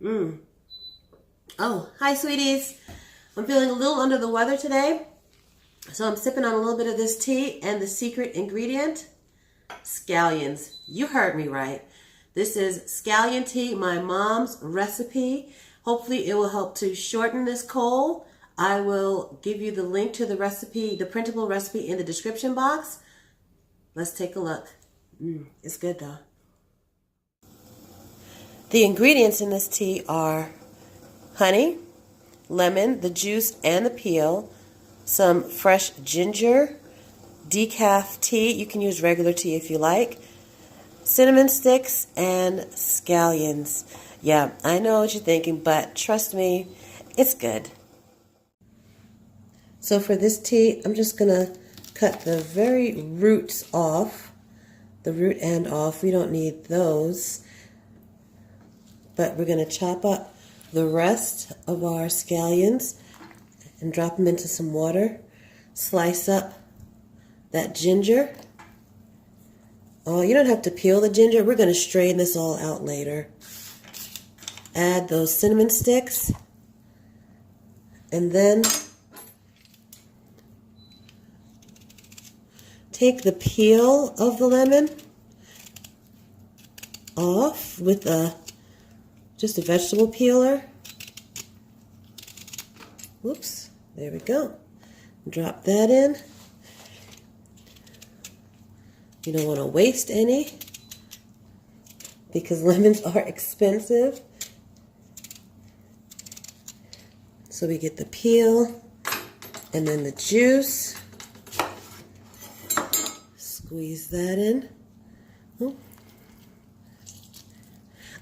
Oh, hi, sweeties. I'm feeling a little under the weather today, so I'm sipping on a little bit of this tea, and the secret ingredient, scallions. You heard me right. This is scallion tea, my mom's recipe. Hopefully it will help to shorten this cold. I will give you the link to the recipe, the printable recipe, in the description box. Let's take a look. It's good though. The ingredients in this tea are honey, lemon, the juice and the peel, some fresh ginger, decaf tea, you can use regular tea if you like, cinnamon sticks, and scallions. Yeah, I know what you're thinking, but trust me, it's good. So for this tea, I'm just going to cut the very roots off, the root end off. We don't need those. But we're going to chop up the rest of our scallions and drop them into some water. Slice up that ginger. Oh, you don't have to peel the ginger. We're going to strain this all out later. Add those cinnamon sticks. And then take the peel of the lemon off with just a vegetable peeler. Whoops, there we go. Drop that in. You don't want to waste any because lemons are expensive. So we get the peel and then the juice. Squeeze that in. Oh.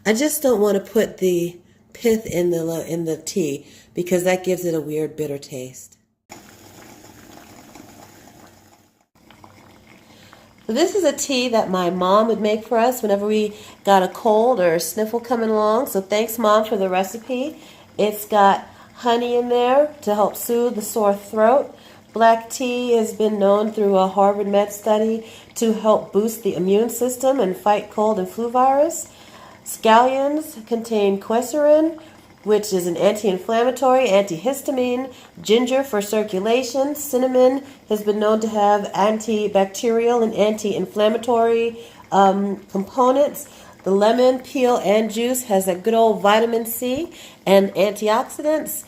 I just don't want to put the pith in the tea because that gives it a weird bitter taste. This is a tea that my mom would make for us whenever we got a cold or a sniffle coming along. So thanks, Mom, for the recipe. It's got honey in there to help soothe the sore throat. Black tea has been known through a Harvard Med study to help boost the immune system and fight cold and flu virus. Scallions contain quercetin, which is an anti-inflammatory, antihistamine, ginger for circulation. Cinnamon has been known to have antibacterial and anti-inflammatory components. The lemon peel and juice has that good old vitamin C and antioxidants.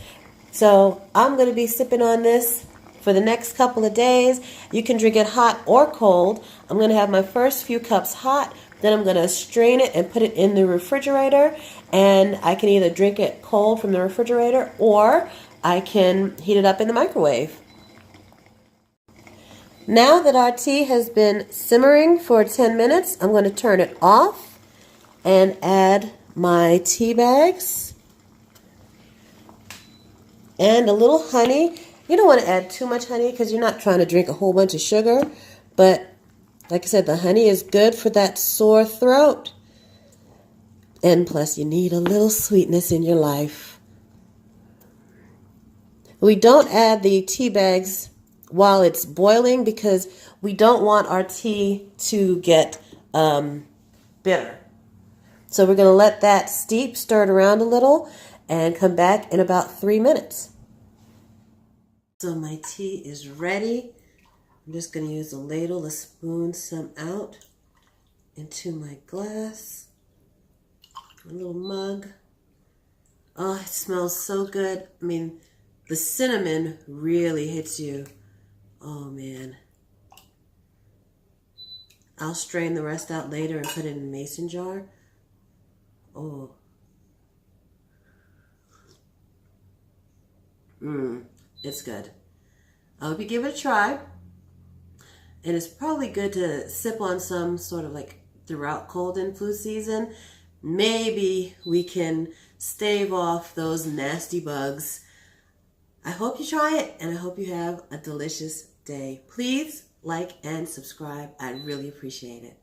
So I'm going to be sipping on this for the next couple of days. You can drink it hot or cold. I'm going to have my first few cups hot. Then I'm going to strain it and put it in the refrigerator. And I can either drink it cold from the refrigerator or I can heat it up in the microwave. Now that our tea has been simmering for 10 minutes, I'm going to turn it off and add my tea bags and a little honey. You don't want to add too much honey because you're not trying to drink a whole bunch of sugar, but like I said, the honey is good for that sore throat. And plus, you need a little sweetness in your life. We don't add the tea bags while it's boiling because we don't want our tea to get bitter. So we're going to let that steep, stir it around a little, and come back in about 3 minutes. So my tea is ready. I'm just going to use a ladle to spoon some out into my glass. A little mug. Oh, it smells so good. I mean, the cinnamon really hits you. Oh, man. I'll strain the rest out later and put it in a mason jar. Oh. It's good. I hope you give it a try. And it's probably good to sip on some sort of like throughout cold and flu season. Maybe we can stave off those nasty bugs. I hope you try it and I hope you have a delicious day. Please like and subscribe. I'd really appreciate it.